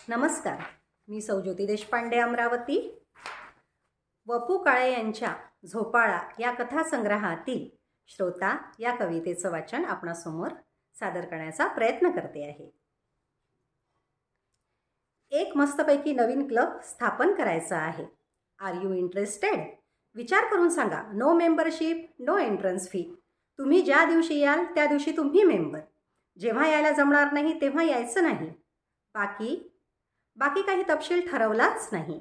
नमस्कार, मी सौ ज्योती देशपांडे अमरावती. वपू काळे यांच्या झोपाळा या कथासंग्रहातील श्रोता या कवितेचं वाचन आपणासमोर सादर करण्याचा प्रयत्न करते आहे. एक मस्तपैकी नवीन क्लब स्थापन करायचा आहे. Are you interested? विचार करून सांगा. No membership, no entrance fee. तुम्ही ज्या दिवशी याल त्या दिवशी तुम्ही मेंबर. जेव्हा यायला जमणार नाही तेव्हा यायचं नाही. बाकी काही तपशील ठरवलाच नाही.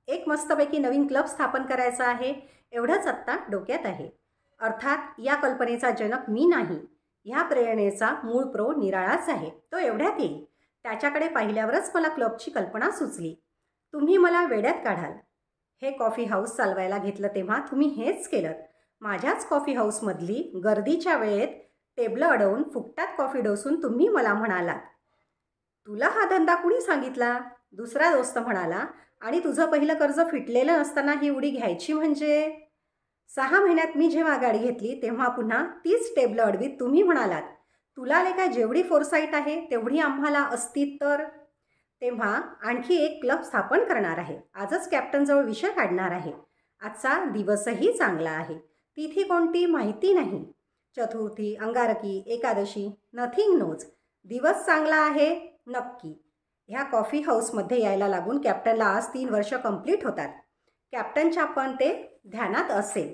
एक मस्तपैकी नवीन क्लब स्थापन करायचा आहे एवढंच आत्ता डोक्यात आहे. अर्थात या कल्पनेचा जनक मी नाही. ह्या प्रेरणेचा मूळ प्रो निराळाच आहे. तो एवढ्यात येईल. त्याच्याकडे पाहिल्यावरच मला क्लबची कल्पना सुचली. तुम्ही मला वेड्यात काढाल. हे कॉफी हाऊस चालवायला घेतलं तेव्हा तुम्ही हेच केलं. माझ्याच कॉफी हाऊसमधली गर्दीच्या वेळेत टेबलं अडवून फुकटात कॉफी डोसून तुम्ही मला म्हणालात, तुला हा धंदा कुणी सांगितला? दुसरा दोस्त म्हणाला, आणि तुझं पहिलं कर्ज फिटलेलं नसताना ही उडी घ्यायची म्हणजे? 6 महिन्यात मी जेव्हा गाडी घेतली तेव्हा पुन्हा तीच टेबलं अडवीत तुम्ही म्हणालात, तुला लेका जेवढी फोरसाईट आहे तेवढी आम्हाला असती तर. तेव्हा आणखी एक क्लब स्थापन करणार आहे. आजच कॅप्टनजवळ विषय काढणार आहे. आजचा दिवसही चांगला आहे. तिथी कोणती माहिती नाही. चतुर्थी, अंगारकी, एकादशी, नथिंग नोज. दिवस चांगला आहे नक्की. ह्या कॉफी हाऊसमध्ये यायला लागून कॅप्टनला आज 3 वर्ष कंप्लीट होतात. कॅप्टनच्या पण ते ध्यानात असेल.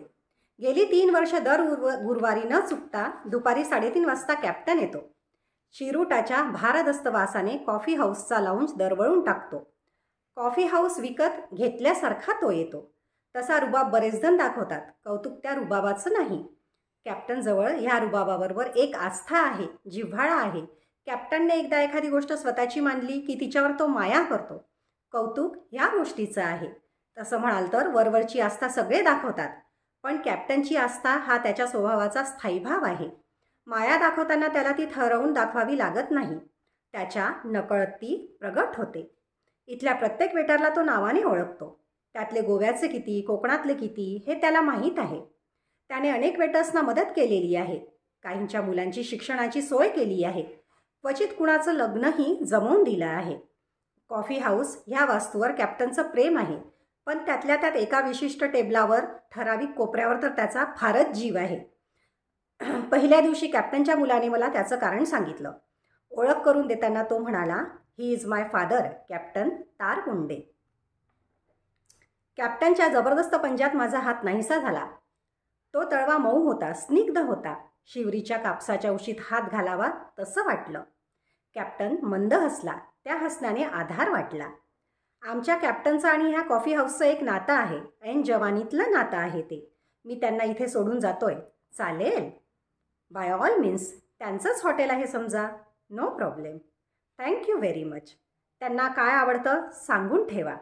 गेली 3 वर्ष दर गुरुवारी न चुकता दुपारी 3:30 वाजता कॅप्टन येतो. चिरुटाच्या भारदस्त वासाने कॉफी हाऊसचा लाऊंज दरवळून टाकतो. कॉफी हाऊस विकत घेतल्यासारखा तो येतो. तसा रुबाब बरेच जण दाखवतात. कौतुक त्या रुबाबाचं नाही. कॅप्टनजवळ ह्या रुबाबाबरोबर एक आस्था आहे, जिव्हाळा आहे. कॅप्टनने एकदा एखादी गोष्ट स्वतःची मानली की तिच्यावर तो माया करतो. कौतुक ह्या गोष्टीचं आहे. तसं म्हणाल तर वरवरची आस्था सगळे दाखवतात, पण कॅप्टनची आस्था हा त्याच्या स्वभावाचा स्थायी भाव आहे. माया दाखवताना त्याला ती ठरवून दाखवावी लागत नाही. त्याच्या नकळत ती प्रगट होते. इथल्या प्रत्येक वेटरला तो नावाने ओळखतो. त्यातले गोव्याचे किती, कोकणातले किती हे त्याला माहीत आहे. त्याने अनेक वेटर्सना मदत केलेली आहे. काहींच्या मुलांची शिक्षणाची सोय केली आहे. क्वचित कुणाचं लग्नही जमवून दिलं आहे. कॉफी हाऊस ह्या वास्तूवर कॅप्टनचं प्रेम आहे, पण त्यातल्या त्यात एका विशिष्ट टेबलावर, ठराविक कोपऱ्यावर तर त्याचा फारच जीव आहे. पहिल्या दिवशी कॅप्टनच्या मुलाने मला त्याचं कारण सांगितलं. ओळख करून देताना तो म्हणाला, he is my father, captain Tarkunde. कॅप्टनच्या जबरदस्त पंजात माझा हात नाहीसा झाला. तो तळवा मऊ होता, स्निग्ध होता. शिवरीच्या कापसाच्या उशीत हात घालावा तसं वाटलं. कॅप्टन मंद हसला. त्या हसण्याने आधार वाटला. आमच्या कॅप्टनचं आणि ह्या कॉफी हाऊसचं एक नातं आहे. ऐन जवानीतलं नातं आहे ते. मी त्यांना इथे सोडून जातोय. चालेल? By all means. त्यांचंच हॉटेल आहे समजा. No problem. Thank you very much. त्यांना काय आवडतं सांगून ठेवा.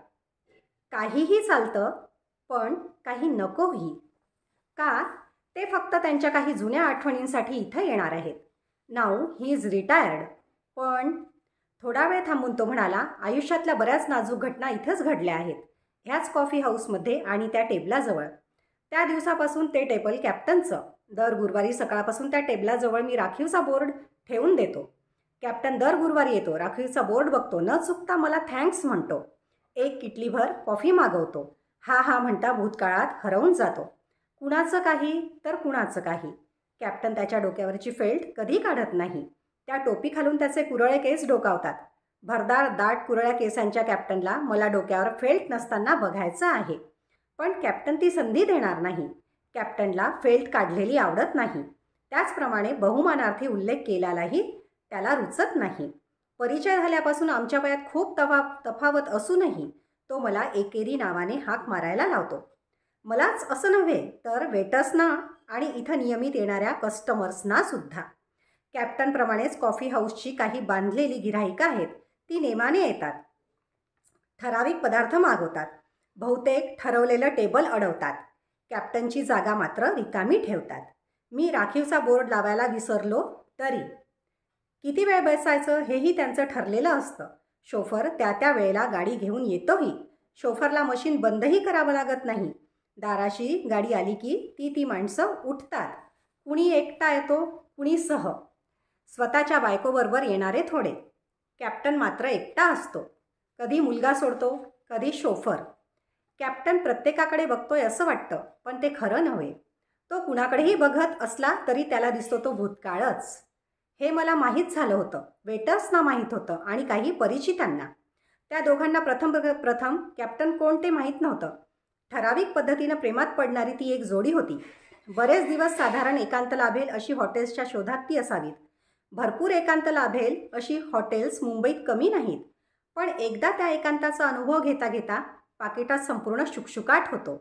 काहीही चालतं, पण काही नकोही. का? ते फक्त त्यांच्या काही जुन्या आठवणींसाठी इथं येणार आहेत. Now he is retired. पण थोडा वेळ थांबून तो म्हणाला, आयुष्यातल्या बऱ्याच नाजूक घटना इथंच घडल्या आहेत. ह्याच कॉफी हाऊसमध्ये आणि त्या टेबलाजवळ. त्या दिवसापासून ते टेबल कॅप्टनचं. दर गुरुवारी सकाळपासून त्या टेबलाजवळ मी राखीवचा बोर्ड ठेवून देतो. कॅप्टन दर गुरुवारी येतो, राखीवचा बोर्ड बघतो, न चुकता मला थँक्स म्हणतो. 1 किटलीभर कॉफी मागवतो. हा म्हणता भूतकाळात हरवून जातो. कुणाचं काही तर कुणाचं काही. कॅप्टन त्याच्या डोक्यावरची फेल्ट कधी काढत नाही. त्या टोपी खालून त्याचे कुरळे केस डोकावतात. भरदार दाट कुरळ्या केसांच्या कॅप्टनला मला डोक्यावर फेल्ट नसताना बघायचं आहे. पण कॅप्टन ती संधी देणार नाही. कॅप्टनला फेल्ट काढलेली आवडत नाही. त्याचप्रमाणे बहुमानार्थी उल्लेख केल्यालाही त्याला रुचत नाही. परिचय झाल्यापासून आमच्या वयात खूप तफावत असूनही तो मला एकेरी नावाने हाक मारायला लावतो. मलाच असं नव्हे तर वेटर्सना आणि इथं नियमित येणाऱ्या कस्टमर्सना सुद्धा. कॅप्टनप्रमाणेच कॉफी हाऊसची काही बांधलेली गिऱ्हाईकं आहेत. ती नेमाने येतात. ठराविक पदार्थ मागवतात. बहुतेक ठरवलेलं टेबल अडवतात. कॅप्टनची जागा मात्र रिकामी ठेवतात. मी राखीवचा बोर्ड लावायला विसरलो तरी. किती वेळ बसायचं हेही त्यांचं ठरलेलं असतं. शोफर त्या वेळेला गाडी घेऊन येतोही. शोफरला मशीन बंदही करावं लागत नाही. दाराशी गाडी आली की ती माणसं उठतात. कुणी एकटा येतो, कुणी सह. स्वतःच्या बायकोबरोबर येणारे थोडे. कॅप्टन मात्र एकटा असतो. कधी मुलगा सोडतो, कधी शोफर. कॅप्टन प्रत्येकाकडे बघतोय असं वाटतं, पण ते खरं नव्हे. तो कुणाकडेही बघत असला तरी त्याला दिसतो तो भूतकाळच. हे मला माहीत झालं होतं, वेटर्सना माहीत होतं आणि काही परिचितांना. त्या दोघांना प्रथम कॅप्टन कोण ते माहीत नव्हतं. ठराविक पद्धतीनं प्रेमात पडणारी ती एक जोडी होती. बरेच दिवस साधारण एकांत लाभेल अशी हॉटेल्सच्या शोधात ती असावीत. भरपूर एकांत लाभेल अशी हॉटेल्स मुंबईत कमी नाहीत. पण एकदा त्या एकांताचा अनुभव घेता घेता पाकिटात संपूर्ण शुकशुकाट होतो.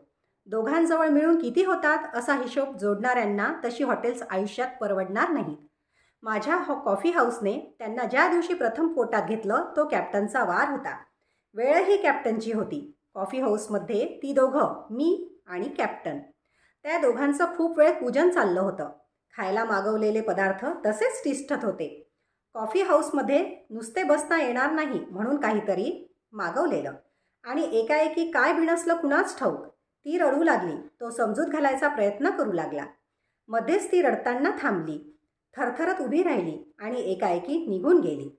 दोघांजवळ मिळून किती होतात असा हिशोब जोडणाऱ्यांना तशी हॉटेल्स आयुष्यात परवडणार नाहीत. माझ्या कॉफी हाऊसने त्यांना ज्या दिवशी प्रथम पोटात घेतलं तो कॅप्टनचा वार होता. वेळही कॅप्टनची होती. कॉफी हाऊसमध्ये ती दोघं, मी आणि कॅप्टन. त्या दोघांचं खूप वेळ पूजन चाललं होतं. खायला मागवलेले पदार्थ तसेच तिष्ठत होते. कॉफी हाऊसमध्ये नुसते बसता येणार नाही म्हणून काहीतरी मागवलेलं. आणि एकाएकी काय भिणसलं कुणाच ठाऊक. ती रडू लागली. तो समजूत घालायचा प्रयत्न करू लागला. मध्येच ती रडताना थांबली, थरथरत उभी राहिली आणि एकाएकी निघून गेली.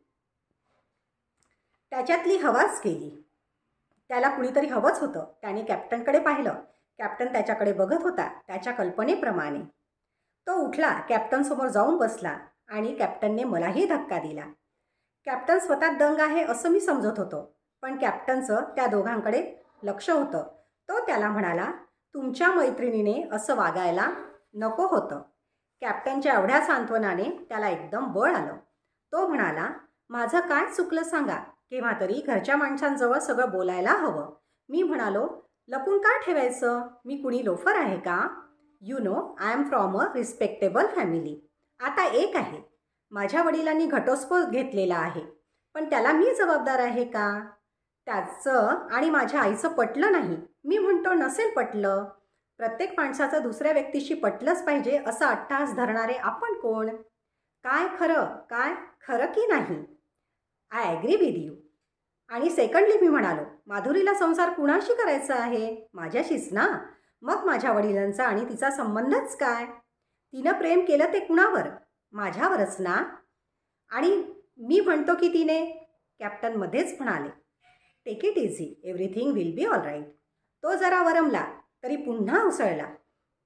त्याच्यातली हवाच गेली. त्याला कुणीतरी हवंच होतं. त्याने कॅप्टनकडे पाहिलं. कॅप्टन त्याच्याकडे बघत होता, त्याच्या कल्पनेप्रमाणे. तो उठला, कॅप्टनसमोर जाऊन बसला आणि कॅप्टनने मलाही धक्का दिला. कॅप्टन स्वतः दंग आहे असं मी समजत होतो, पण कॅप्टनचं त्या दोघांकडे लक्ष होतं. तो त्याला म्हणाला, तुमच्या मैत्रिणीने असं वागायला नको होतं. कॅप्टनच्या एवढ्या सांत्वनाने त्याला एकदम बळ आलं. तो म्हणाला, माझं काय चुकलं सांगा. केव्हा तरी घरच्या माणसांजवळ सगळं बोलायला हवं. मी म्हणालो, लपून का ठेवायचं? मी कुणी लोफर आहे का? You know, I am from a respectable family. आता एक आहे, माझ्या वडिलांनी घटस्फोट घेतलेला आहे, पण त्याला मी जबाबदार आहे का? त्याचं आणि माझ्या आईचं पटलं नाही. मी म्हणतो नसेल पटलं. प्रत्येक माणसाचं दुसऱ्या व्यक्तीशी पटलंच पाहिजे असा अट्टहास धरणारे आपण कोण? काय खरं की नाही? I agree with you. आणि सेकंडली मी म्हणालो, माधुरीला संसार कुणाशी करायचा आहे? माझ्याशीच ना. मग माझ्या वडिलांचा आणि तिचा संबंधच काय? तिनं प्रेम केलं ते कुणावर? माझ्यावरच ना. आणि मी म्हणतो की तिने. कॅप्टन मध्येच म्हणाले, take it easy, everything will be all right. तो जरा वरमला तरी पुन्हा उसळला.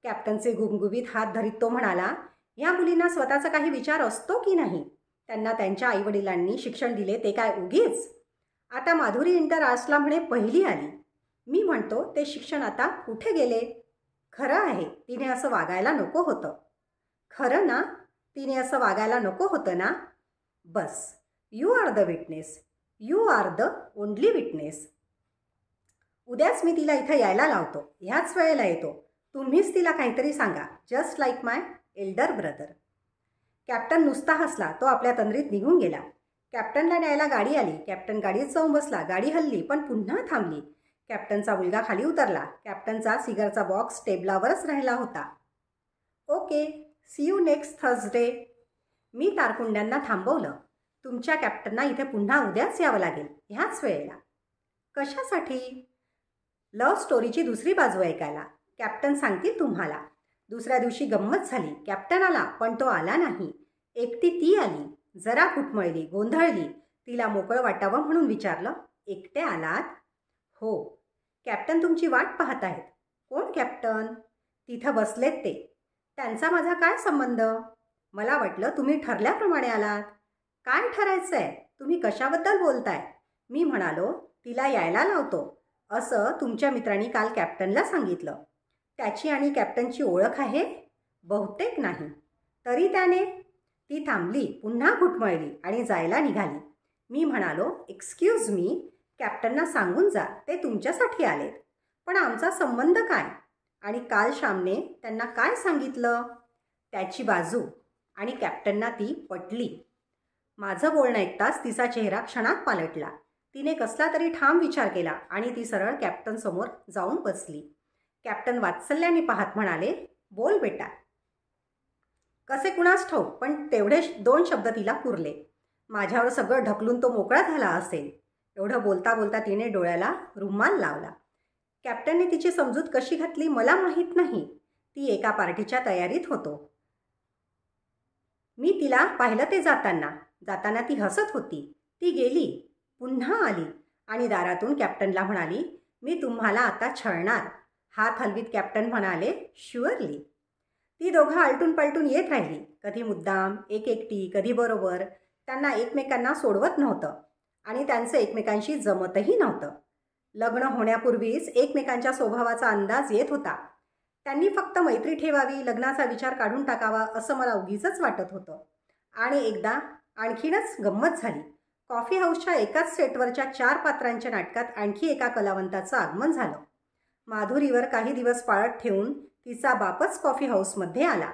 कॅप्टनचे गुबगुबीत हात धरीत तो म्हणाला, ह्या मुलींना स्वतःचा काही विचार असतो की नाही? त्यांना त्यांच्या आईवडिलांनी शिक्षण दिले ते काय उगीच? आता माधुरी इंटरआर्ट्सला म्हणे पहिली आली. मी म्हणतो ते शिक्षण आता कुठे गेले? खरं आहे, तिने असं वागायला नको होतं. खरं ना, तिने असं वागायला नको होतं ना. बस, you are the witness. You are the only witness. उद्याच मी तिला इथं यायला लावतो. ह्याच वेळेला येतो. तुम्हीच तिला काहीतरी सांगा, जस्ट लाईक माय एल्डर ब्रदर. कॅप्टन नुसता हसला. तो आपल्या तंद्रीत निघून गेला. कॅप्टनला न्यायला गाडी आली. कॅप्टन गाडीत जाऊन बसला. गाडी हलली पण पुन्हा थांबली. कॅप्टनचा मुलगा खाली उतरला. कॅप्टनचा सिगारचा बॉक्स टेबलावरच राहिला होता. Okay, see you next Thursday. मी तारकुंड्यांना थांबवलं. तुमच्या कॅप्टनना इथे पुन्हा उद्याच यावं लागेल, ह्याच वेळेला. कशासाठी? लव्ह स्टोरीची दुसरी बाजू ऐकायला. कॅप्टन सांगतील तुम्हाला. दुसऱ्या दिवशी गंमत झाली. कॅप्टन आला पण तो आला नाही. एकटी ती आली. जरा घुटमळली, गोंधळली. तिला मोकळं वाटावं म्हणून विचारलं, एकटे आलात? हो. कॅप्टन तुमची वाट पाहत आहेत. कोण कॅप्टन? तिथं बसलेत ते. त्यांचा माझा काय संबंध? मला वाटलं तुम्ही ठरल्याप्रमाणे आलात. काय ठरायचं आहे? तुम्ही कशाबद्दल बोलताय? मी म्हणालो, तिला यायला लावतो असं तुमच्या मित्रांनी काल कॅप्टनला सांगितलं. त्याची आणि कॅप्टनची ओळख आहे? बहुतेक नाही. तरी त्याने. ती थांबली, पुन्हा घुटमळली आणि जायला निघाली. मी म्हणालो, एक्सक्यूज मी, कॅप्टनना सांगून जा, ते तुमच्यासाठी आलेत. पण आमचा संबंध काय? आणि काल श्यामने त्यांना काय सांगितलं? त्याची बाजू. आणि कॅप्टनना ती पटली. माझं बोलणं ऐकताच तिचा चेहरा क्षणात पालटला. तिने कसला तरी ठाम विचार केला आणि ती सरळ कॅप्टनसमोर जाऊन बसली. कॅप्टन वात्सल्याने पाहत म्हणाले, बोल बेटा. कसे कुणास ठाऊक, पण तेवढे 2 शब्द तिला पुरले. माझ्यावर सगळं ढकलून तो मोकळा झाला असेल. एवढं बोलता बोलता तिने डोळ्याला रुमाल लावला. कॅप्टनने तिची समजूत कशी घातली मला माहीत नाही. ती एका पार्टीच्या तयारीत होतो. मी तिला पाहिलं ते जाताना ती हसत होती. ती गेली, पुन्हा आली आणि दारातून कॅप्टनला म्हणाली, मी तुम्हाला आता छळणार. हात हलवीत कॅप्टन म्हणाले, शुअरली. ती दोघं आलटून पलटून येत राहिली, कधी मुद्दाम, एक एकटी, कधी बरोबर. त्यांना एकमेकांना सोडवत नव्हतं आणि त्यांचं एकमेकांशी जमतही नव्हतं. लग्न होण्यापूर्वीच एकमेकांच्या स्वभावाचा अंदाज येत होता. त्यांनी फक्त मैत्री ठेवावी, लग्नाचा विचार काढून टाकावा असं मला उगीचच वाटत होतं. आणि एकदा आणखीनच गंमत झाली. कॉफी हाऊसच्या एकाच सेटवरच्या 4 पात्रांच्या नाटकात आणखी एका कलावंताचं आगमन झालं. माधुरीवर काही दिवस पाळत ठेवून तिचा बापच कॉफी हाऊसमध्ये आला.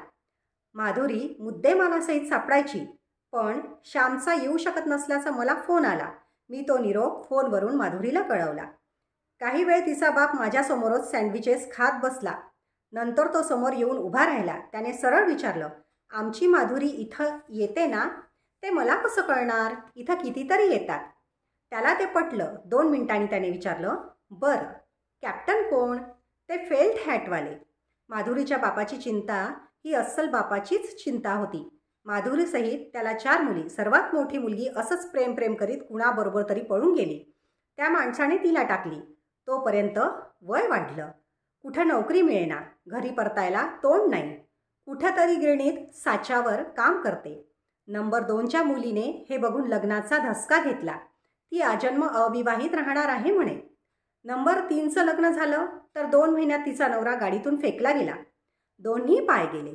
माधुरी मुद्देमालासहित सापडायची, पण श्यामचा येऊ शकत नसल्याचा मला फोन आला. मी तो निरोप फोनवरून माधुरीला कळवला. काही वेळ तिचा बाप माझ्यासमोरच सँडविचेस खात बसला. नंतर तो समोर येऊन उभा राहिला. त्याने सरळ विचारलं, आमची माधुरी इथं येते ना? ते मला कसं कळणार? इथं कितीतरी येतात. त्याला ते पटलं. 2 मिनिटांनी त्याने विचारलं, बरं, कॅप्टन कोण? ते फेल्ट हॅटवाले. माधुरीच्या बापाची चिंता ही अस्सल बापाचीच चिंता होती. माधुरीसहित त्याला 4 मुली, सर्वात मोठी मुलगी असंच प्रेम करीत कुणाबरोबर तरी पळून गेली. त्या माणसाने तिला टाकली. तोपर्यंत वय वाढलं. कुठं नोकरी मिळेना, घरी परतायला तोंड नाही. कुठंतरी गिरणीत साच्यावर काम करते. नंबर 2च्या मुलीने हे बघून लग्नाचा धसका घेतला. ती आजन्म अविवाहित राहणार आहे म्हणे. नंबर 3चं लग्न झालं तर 2 महिन्यात तिचा नवरा गाडीतून फेकला गेला. दोन्ही पाय गेले.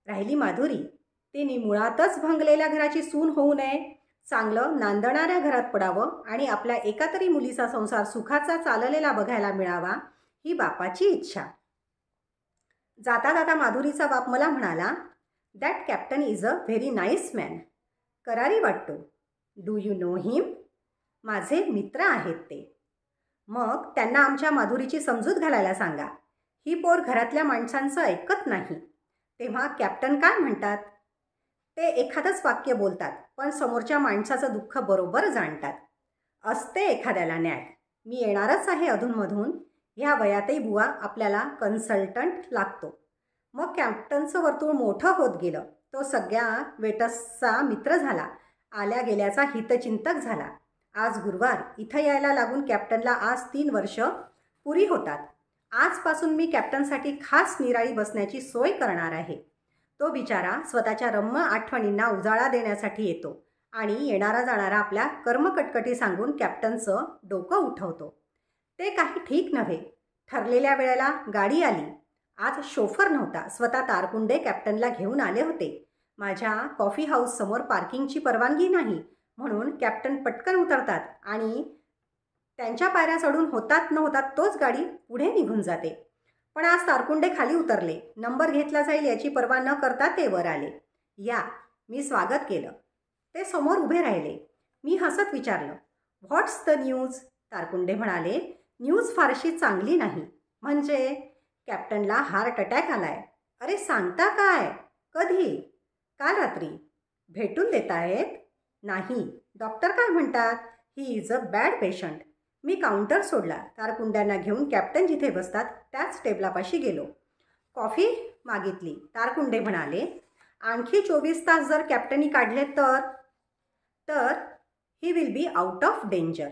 राहिली माधुरी. तिने मुळातच भंगलेल्या घराची सून होऊ नये, चांगलं नांदणाऱ्या घरात पडावं आणि आपल्या एका तरी मुलीचा संसार सुखाचा चाललेला बघायला मिळावा, ही बापाची इच्छा. जाता जाता माधुरीचा बाप मला म्हणाला, that captain is a very nice man. करारी वाटतो. Do you know him? माझे मित्र आहेत ते. मग त्यांना आमच्या माधुरीची समजूत घालायला सांगा. ही पोर घरातल्या माणसांचं ऐकत नाही. तेव्हा कॅप्टन काय म्हणतात? ते एखादंच वाक्य बोलतात, पण समोरच्या माणसाचं दुःख बरोबर जाणतात. असते एखाद्याला न्याय. मी येणारच आहे अधूनमधून. ह्या वयातही बुवा आपल्याला कन्सल्टंट लागतो. मग कॅप्टनचं वर्तुळ मोठं होत गेलं. तो सगळ्या वेटर्सचा मित्र झाला. आल्या गेल्याचा हितचिंतक झाला. आज गुरुवार. इथं यायला लागून कॅप्टनला आज 3 वर्ष पुरी होतात. आजपासून मी कॅप्टनसाठी खास निराळी बसण्याची सोय करणार आहे. तो बिचारा स्वतःच्या रम्य आठवणींना उजाळा देण्यासाठी येतो आणि येणारा जाणारा आपल्या कर्मकटकटी सांगून कॅप्टनचं डोकं उठवतो. ते काही ठीक नव्हे. ठरलेल्या वेळेला गाडी आली. आज शोफर नव्हता. स्वतः तारकुंडे कॅप्टनला घेऊन आले होते. माझ्या कॉफी हाऊससमोर पार्किंगची परवानगी नाही, म्हणून कॅप्टन पटकन उतरतात आणि त्यांच्या पायऱ्या चढून होतात न होतात तोच गाडी पुढे निघून जाते. पण आज तारकुंडे खाली उतरले. नंबर घेतला जाईल याची पर्वा न करता ते वर आले. या. मी स्वागत केलं. ते समोर उभे राहिले. मी हसत विचारलं, व्हॉट्स द न्यूज? तारकुंडे म्हणाले, न्यूज फारशी चांगली नाही. म्हणजे? कॅप्टनला हार्ट अटॅक आलाय. अरे सांगता काय? कधी? काल रात्री. भेटून देत आहेत? नाही. डॉक्टर काय म्हणतात? He is a bad patient. Me counter सोडला. तारकुंड्यांना घेऊन कॅप्टन जिथे बसतात त्याच टेबलापाशी गेलो. कॉफी मागितली. तारकुंडे म्हणाले, आणखी 24 तास जर कॅप्टनी काढले तर he will be out of danger.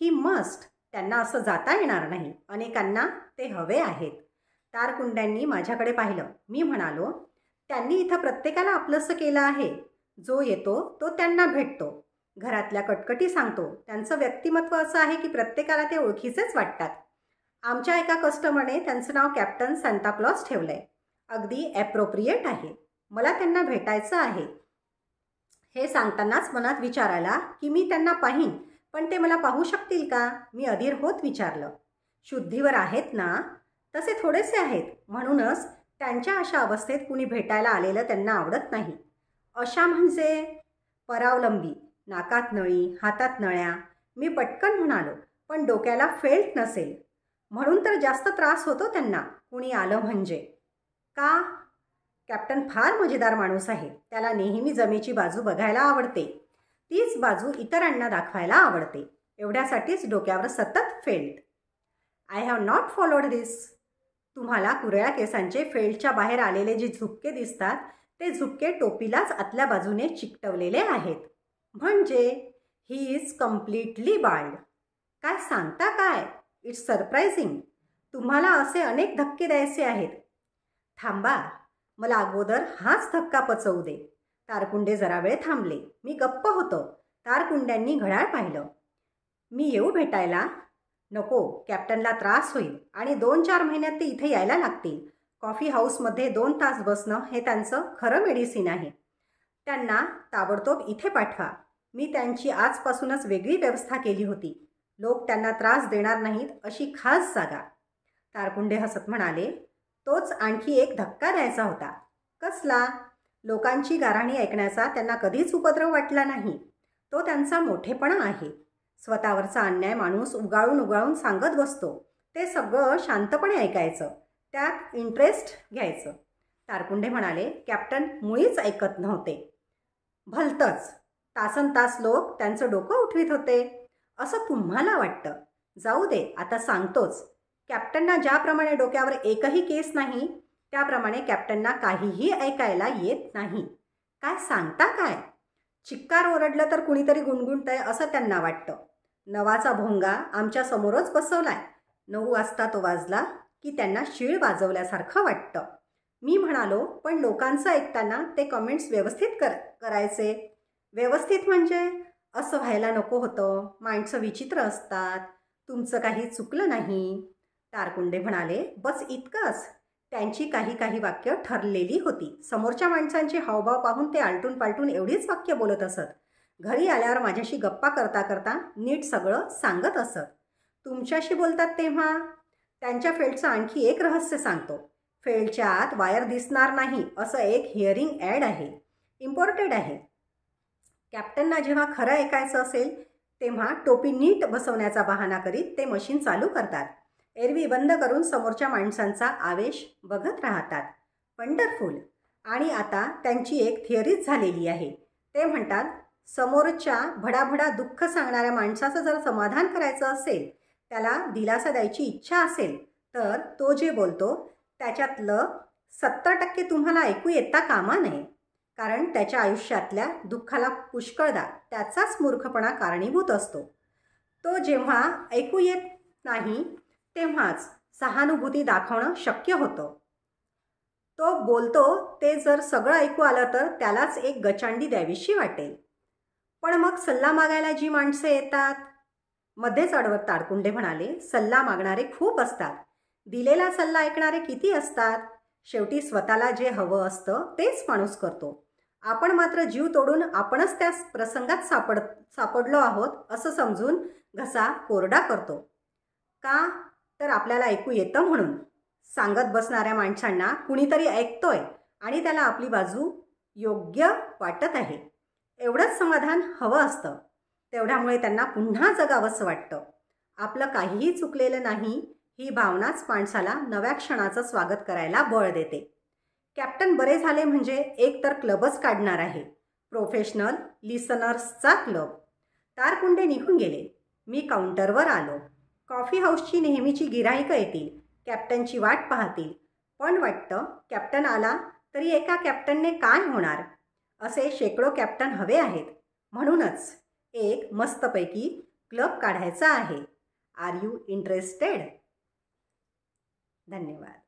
He must. त्यांना असं जाता येणार नाही. अनेकांना ते हवे आहेत. तारकुंड्यांनी माझ्याकडे पाहिलं. मी म्हणालो, त्यांनी इथं प्रत्येकाला आपलंसं केलं आहे. जो येतो तो त्यांना भेटतो. घरातल्या कटकटी सांगतो. त्यांचं व्यक्तिमत्व असं आहे की प्रत्येकाला ते ओळखीचेच वाटतात. आमच्या एका कस्टमरने त्यांचं नाव कॅप्टन सांताक्लॉज ठेवलंय. अगदी ॲप्रोप्रिएट आहे. मला त्यांना भेटायचं आहे. हे सांगतानाच मनात विचार आला की मी त्यांना पाहीन, पण ते मला पाहू शकतील का? मी अधीर होत विचारलं. शुद्धीवर आहेत ना? तसे थोडेसे आहेत. म्हणूनच त्यांच्या अशा अवस्थेत कुणी भेटायला आलेलं त्यांना आवडत नाही. अशा म्हणजे? परावलंबी, नाकात नळी, हातात नळ्या. मी पटकन म्हणालो, पण डोक्याला फेल्ट नसेल म्हणून तर जास्त त्रास होतो त्यांना कुणी आलं म्हणजे. का? कॅप्टन फार मजेदार माणूस आहे. त्याला नेहमी जमेची बाजू बघायला आवडते. तीच बाजू इतरांना दाखवायला आवडते. एवढ्यासाठीच डोक्यावर सतत felt. I have not followed this. तुम्हाला कुरळ्या केसांचे फेल्टच्या बाहेर आलेले जे झुपके दिसतात ते झुपके टोपीलाच आतल्या बाजूने चिकटवलेले आहेत. म्हणजे ही इज कम्प्लिटली बाल्ड. काय सांगता काय? It's surprising. तुम्हाला असे अनेक धक्के द्यायचे आहेत. थांबा, मला अगोदर हाच धक्का पचवू दे. तारकुंडे जरा वेळ थांबले. मी गप्प होतो. तारकुंड्यांनी घड्याळ पाहिलं. मी येऊ भेटायला? नको, कॅप्टनला त्रास होईल आणि 2-4 महिन्यात ते इथे यायला लागतील. कॉफी हाऊसमध्ये 2 तास बसणं हे त्यांचं खरं मेडिसिन आहे. त्यांना ताबडतोब इथे पाठवा. मी त्यांची आजपासूनच वेगळी व्यवस्था केली होती. लोक त्यांना त्रास देणार नाहीत अशी खास जागा. तारकुंडे हसत म्हणाले, तोच आणखी एक धक्का द्यायचा होता. कसला? लोकांची गाऱ्हाणी ऐकण्याचा त्यांना कधीच उपद्रव वाटला नाही. तो त्यांचा मोठेपणा आहे. स्वतःवरचा अन्याय माणूस उगाळून उगाळून सांगत बसतो. ते सगळं शांतपणे ऐकायचं, त्यात इंटरेस्ट घ्यायचं. तारकुंडे म्हणाले, कॅप्टन मुळीच ऐकत नव्हते. भलतंच. तासनतास लोक त्यांचं डोकं उठवीत होते असं तुम्हाला वाटतं. जाऊ दे, आता सांगतोच. कॅप्टनना ज्याप्रमाणे डोक्यावर एकही केस नाही, त्याप्रमाणे कॅप्टनना काहीही ऐकायला येत नाही. काय सांगता काय? चिक्कार ओरडलं तर कुणीतरी गुणगुणतंय असं त्यांना वाटतं. नवाचा भोंगा आमच्या समोरच बसवलाय. 9 वाजता तो वाजला की त्यांना शीळ वाजवल्यासारखं वाटतं. मी म्हणालो, पण लोकांचं ऐकताना ते कमेंट्स व्यवस्थित करायचे. व्यवस्थित म्हणजे असं व्हायला नको होतं. माणसं विचित्र असतात. तुमचं काही चुकलं नाही. तारकुंडे म्हणाले, बस इतकंच. त्यांची काही वाक्य ठरलेली होती. समोरच्या माणसांचे हावभाव पाहून ते आलटून पालटून एवढीच वाक्य बोलत असत. घरी आल्यावर माझ्याशी गप्पा करता करता नीट सगळं सांगत असत. तुमच्याशी बोलतात तेव्हा त्यांच्या फेल्डचं आणखी एक रहस्य सांगतो. फेल्डच्या आत वायर दिसणार नाही असं एक हिअरिंग ॲड आहे. इम्पॉर्टेड आहे. कॅप्टनना जेव्हा खरं ऐकायचं असेल तेव्हा टोपी नीट बसवण्याचा बहाणा करीत ते मशीन चालू करतात. एरवी बंद करून समोरच्या माणसांचा आवेश बघत राहतात. वंडरफुल. आणि आता त्यांची एक थिअरीच झालेली आहे. ते म्हणतात, समोरच्या भडाभडा दुःख सांगणाऱ्या माणसाचं जर समाधान करायचं असेल, त्याला दिलासा द्यायची इच्छा असेल, तर तो जे बोलतो त्याच्यातलं 70% तुम्हाला ऐकू येता कामा नये. कारण त्याच्या आयुष्यातल्या दुःखाला पुष्कळदा त्याचाच मूर्खपणा कारणीभूत असतो. तो जेव्हा ऐकू येत नाही तेव्हाच सहानुभूती दाखवणं शक्य होतं. तो बोलतो ते जर सगळं ऐकू आलं तर त्यालाच एक गचांडी द्यावीशी वाटेल. पण मग सल्ला मागायला जी माणसं येतात, मध्येच अडवत तारकुंडे म्हणाले, सल्ला मागणारे खूप असतात. दिलेला सल्ला ऐकणारे किती असतात? शेवटी स्वतःला जे हवं असतं तेच माणूस करतो. आपण मात्र जीव तोडून आपणच त्या प्रसंगात सापडलो आहोत असं समजून घसा कोरडा करतो. का? तर आपल्याला ऐकू येतं म्हणून. सांगत बसणाऱ्या माणसांना कुणीतरी ऐकतोय आणि त्याला आपली बाजू योग्य वाटत आहे एवढंच समाधान हवं असतं. तेवढ्यामुळे त्यांना पुन्हा जगावंसं वाटतं. आपलं काहीही चुकलेलं नाही ही भावनाच माणसाला नव्या क्षणाचं स्वागत करायला बळ देते. कॅप्टन बरे झाले म्हणजे एक तर क्लबच काढणार आहे, प्रोफेशनल लिसनर्सचा क्लब. तारकुंडे निघून गेले. मी काउंटरवर आलो. कॉफी हाऊसची नेहमीची गिऱ्हाईकं येतील, कॅप्टनची वाट पाहतील. पण वाटतं कॅप्टन आला तरी एका कॅप्टनने काय होणार? असे शेकडो कॅप्टन हवे आहेत. म्हणूनच एक मस्तपैकी क्लब काढायचा आहे. Are you interested? धन्यवाद.